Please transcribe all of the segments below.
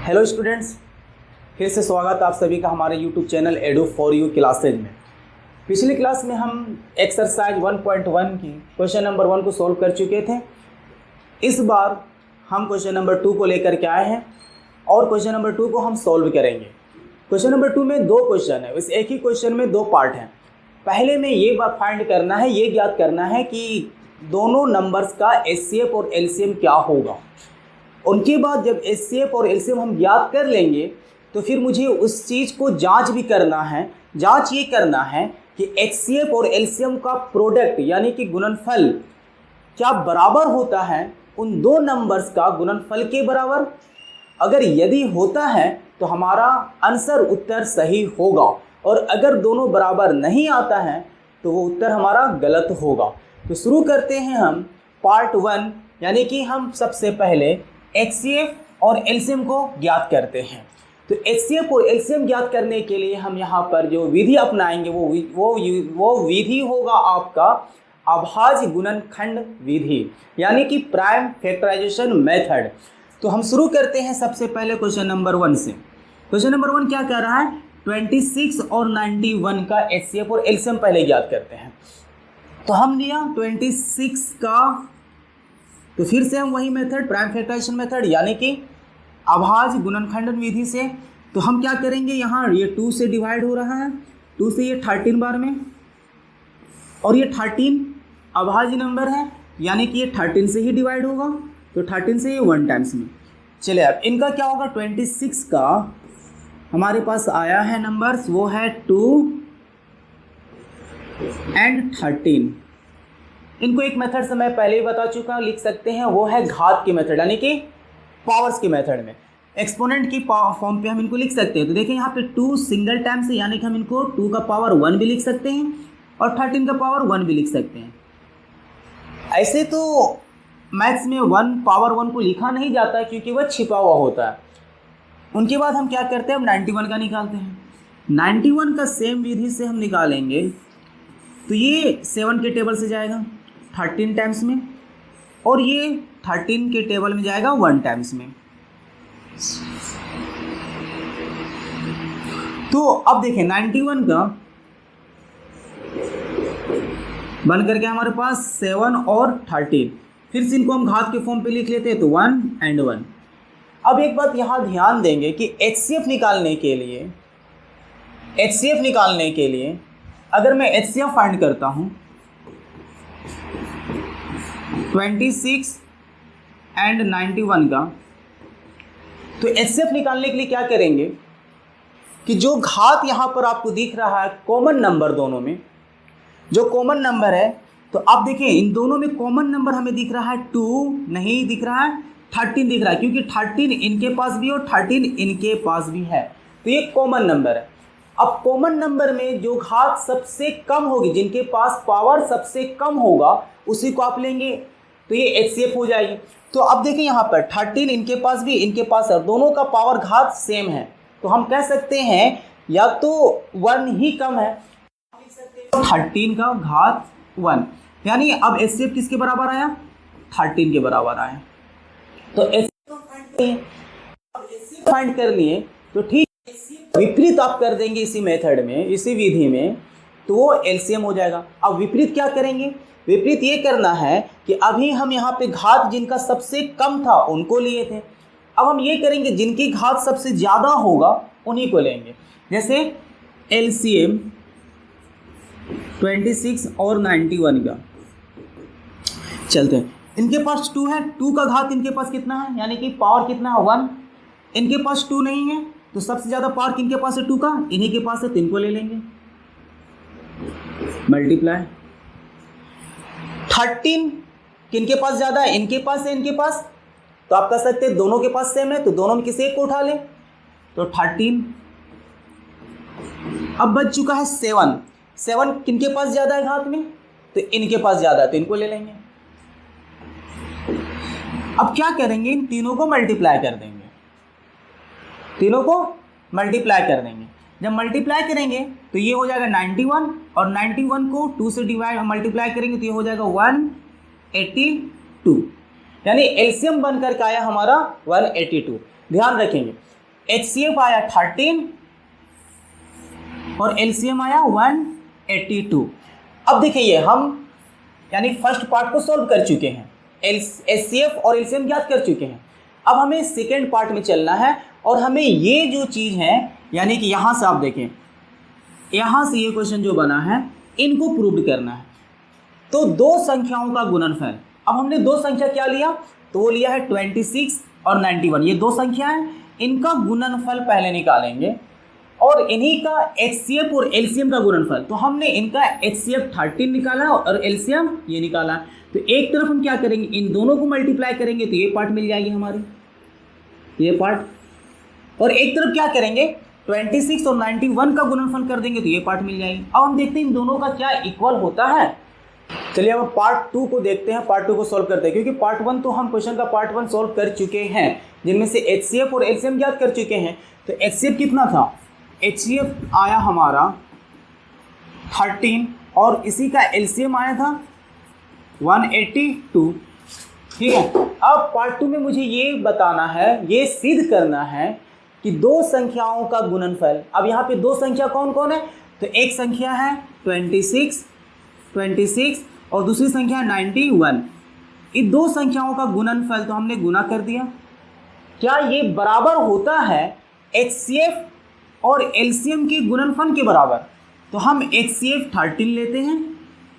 Hello students, फिर से स्वागत आप सभी का हमारे YouTube channel edu for you classes में। पिछली क्लास में हम एक्सरसाइज 1.1 की क्वेश्चन नंबर 1 को सॉल्व कर चुके थे। इस बार हम क्वेश्चन नंबर 2 को लेकर के आए हैं और क्वेश्चन नंबर 2 को हम सॉल्व करेंगे। क्वेश्चन नंबर 2 में 2 क्वेश्चन है, इस एक ही क्वेश्चन में 2 पार्ट हैं। पहले में ये बात फाइंड करना है, ये ज्ञात करना है कि दोनों नंबर्स का एचसीएफ और एलसीएम क्या होगा। उनके बाद जब एचसीएफ और एलसीएम हम ज्ञात कर लेंगे तो फिर मुझे उस चीज़ को जांच भी करना है। जांच ये करना है कि एचसीएफ और एलसीएम का प्रोडक्ट यानी कि गुणनफल क्या बराबर होता है उन दो नंबर्स का गुणनफल के बराबर। अगर यदि होता है तो हमारा आंसर उत्तर सही होगा, और अगर दोनों बराबर नहीं आता है तो वो उत्तर हमारा गलत होगा। तो शुरू करते हैं हम पार्ट 1, यानी कि हम सबसे पहले एचसीएफ और एलसीएम को ज्ञात करते हैं। तो एचसीएफ और एलसीएम ज्ञात करने के लिए हम यहाँ पर जो विधि अपनाएंगे वो विधि होगा आपका अभाज्य गुणनखंड विधि, यानी कि प्राइम फैक्टराइजेशन मेथड। तो हम शुरू करते हैं सबसे पहले क्वेश्चन नंबर 1 से। क्वेश्चन नंबर 1 क्या कह रहा है, 26 और 91 का एचसीएफ और एलसीएम पहले ज्ञात करते हैं। तो हम लिया 26 का, तो फिर से हम वही मेथड प्राइम फैक्टराइजेशन मेथड यानी कि अभाज्य गुणनखंड विधि से। तो हम क्या करेंगे, यहाँ ये 2 से डिवाइड हो रहा है, 2 से ये 13 बार में, और ये 13 अभाज्य नंबर है यानी कि ये 13 से ही डिवाइड होगा, तो 13 से ये 1 टाइम्स में। चलिए अब इनका क्या होगा, 26 का हमारे पास आया है नंबर्स, वो है 2 एंड 13। इनको एक मेथड से मैं पहले ही बता चुका हूँ, लिख सकते हैं, वो है घात की मेथड यानी कि पावर्स की मेथड में। एक्सपोनेंट की फॉर्म पे हम इनको लिख सकते हैं। तो देखिए यहाँ पे 2 सिंगल टाइम से, यानी कि हम इनको 2 का पावर 1 भी लिख सकते हैं और 13 का पावर 1 भी लिख सकते हैं। ऐसे तो मैथ्स में 1 पावर 1 को लिखा नहीं जाता क्योंकि वह छिपा हुआ होता है। उनके बाद हम क्या करते हैं, हम 91 का निकालते हैं। 91 का सेम विधि से हम निकालेंगे तो ये 7 के टेबल से जाएगा 13 टाइम्स में, और ये 13 के टेबल में जाएगा 1 टाइम्स में। तो अब देखें 91 का बन करके हमारे पास 7 और 13, फिर से इनको हम घात के फॉर्म पे लिख लेते हैं, तो 1 एंड 1। अब एक बात यहाँ ध्यान देंगे कि एचसीएफ निकालने के लिए अगर मैं एचसीएफ फाइंड करता हूँ 26 एंड 91 का, तो एचसीएफ निकालने के लिए क्या करेंगे कि जो घात यहाँ पर आपको दिख रहा है कॉमन नंबर, दोनों में जो कॉमन नंबर है, तो आप देखिए इन दोनों में कॉमन नंबर हमें दिख रहा है 2 नहीं दिख रहा है, 13 दिख रहा है, क्योंकि 13 इनके पास भी और 13 इनके पास भी है, तो ये कॉमन नंबर है। अब कॉमन नंबर में जो घात सबसे कम होगी, जिनके पास पावर सबसे कम होगा, उसी को आप लेंगे, तो ये एचसीएफ हो जाएगी। तो अब देखिए यहाँ पर 13 इनके पास भी, इनके पास है, दोनों का पावर घात सेम है, तो हम कह सकते हैं या तो 1 ही कम है, 13 का घात 1, यानी अब एचसीएफ किसके बराबर आया, 13 के बराबर आया। तो एचसीएफ फाइंड कर लिए तो ठीक, विपरीत आप कर देंगे इसी मेथड में, इसी विधि में, तो वो एलसीएम हो जाएगा। अब विपरीत क्या करेंगे, विपरीत ये करना है कि अभी हम यहाँ पे घात जिनका सबसे कम था उनको लिए थे, अब हम ये करेंगे जिनकी घात सबसे ज़्यादा होगा उन्हीं को लेंगे। जैसे एलसीएम 26 और 91 का चलते हैं। इनके पास 2 है, 2 का घात इनके पास कितना है, यानी कि पावर कितना है 1, इनके पास 2 नहीं है, तो सबसे ज़्यादा पावर किनके पास है 2 का, इन्हीं के पास है, 3 को ले लेंगे, मल्टीप्लाई। 13 किनके पास ज़्यादा है, इनके पास है, इनके पास, तो आप कह सकते हैं दोनों के पास सेम है, तो दोनों में किसी एक को उठा लें, तो 13। अब बच चुका है 7 किनके पास ज़्यादा है घात में, तो इनके पास ज़्यादा है, तो इनको ले लेंगे। अब क्या करेंगे, इन तीनों को मल्टीप्लाई कर देंगे, जब मल्टीप्लाई करेंगे तो ये हो जाएगा 91, और 91 को 2 से डिवाइड मल्टीप्लाई करेंगे तो ये हो जाएगा 182, यानी एलसीएम बनकर के आया हमारा 182। ध्यान रखेंगे HCF आया 13 और LCM आया 182। अब देखिए हम यानी फर्स्ट पार्ट को सॉल्व कर चुके हैं, HCF और LCM ज्ञात कर चुके हैं। अब हमें सेकेंड पार्ट में चलना है और हमें ये जो चीज़ है यानी कि यहाँ से आप देखें, यहाँ से ये क्वेश्चन जो बना है इनको प्रूव करना है। तो दो संख्याओं का गुणनफल, अब हमने दो संख्या क्या लिया, तो वो लिया है 26 और 91। ये दो संख्या है, इनका गुणनफल पहले निकालेंगे और इन्हीं का HCF और LCM का गुणनफल। तो हमने इनका HCF 13 निकाला और LCM ये निकाला। तो एक तरफ हम क्या करेंगे, इन दोनों को मल्टीप्लाई करेंगे तो ये पार्ट मिल जाएगी हमारी, ये पार्ट, और एक तरफ क्या करेंगे 26 और 91 का गुणनफल कर देंगे तो ये पार्ट मिल जाएगी। अब हम देखते हैं इन दोनों का क्या इक्वल होता है। चलिए अब पार्ट 2 को देखते हैं, पार्ट 2 को सॉल्व करते हैं, क्योंकि पार्ट 1 तो हम क्वेश्चन का पार्ट 1 सॉल्व कर चुके हैं, जिनमें से HCF और LCM ज्ञात कर चुके हैं। तो HCF कितना था, HCF आया हमारा 13 और इसी का LCM आया था 182। ठीक है, अब पार्ट 2 में मुझे ये बताना है, ये सिद्ध करना है कि दो संख्याओं का गुणनफल। अब यहाँ पे दो संख्या कौन कौन है, तो एक संख्या है 26 और दूसरी संख्या है 91। इन दो संख्याओं का गुणनफल तो हमने गुना कर दिया। क्या ये बराबर होता है HCF और LCM के गुणनफल के बराबर? तो हम HCF 13 लेते हैं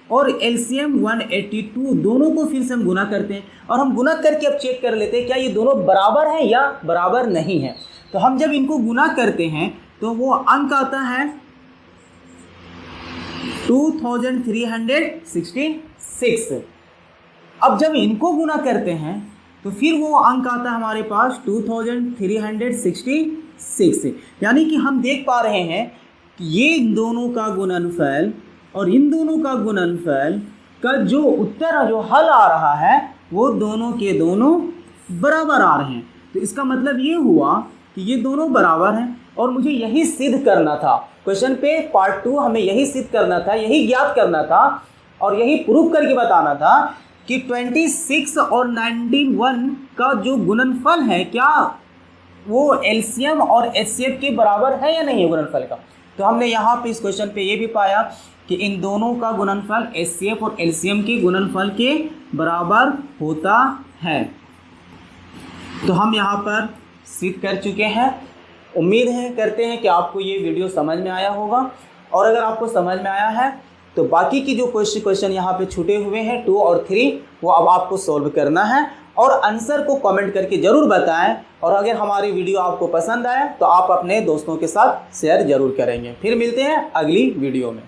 और LCM 182, दोनों को फिर से हम गुना करते हैं और हम गुना करके अब चेक कर लेते हैं क्या ये दोनों बराबर हैं या बराबर नहीं है। तो हम जब इनको गुना करते हैं तो वो अंक आता है 2366। अब जब इनको गुना करते हैं तो फिर वो अंक आता है हमारे पास 2366। यानी कि हम देख पा रहे हैं कि ये इन दोनों का गुणनफल और इन दोनों का गुणनफल का जो उत्तर जो हल आ रहा है वो दोनों के दोनों बराबर आ रहे हैं। तो इसका मतलब ये हुआ कि ये दोनों बराबर हैं और मुझे यही सिद्ध करना था। क्वेश्चन पे पार्ट 2 हमें यही सिद्ध करना था, यही ज्ञात करना था और यही प्रूव करके बताना था कि 26 और 91 का जो गुणनफल है क्या वो LCM और HCF के बराबर है या नहीं है गुणनफल का। तो हमने यहाँ पे इस क्वेश्चन पे ये भी पाया कि इन दोनों का गुणनफल HCF और LCM के गुणनफल के बराबर होता है। तो हम यहाँ पर सिद्ध कर चुके हैं। उम्मीद है करते हैं कि आपको ये वीडियो समझ में आया होगा, और अगर आपको समझ में आया है तो बाकी की जो क्वेश्चन यहाँ पे छूटे हुए हैं 2 और 3 वो अब आपको सॉल्व करना है और आंसर को कमेंट करके ज़रूर बताएं। और अगर हमारी वीडियो आपको पसंद आए तो आप अपने दोस्तों के साथ शेयर ज़रूर करेंगे। फिर मिलते हैं अगली वीडियो में।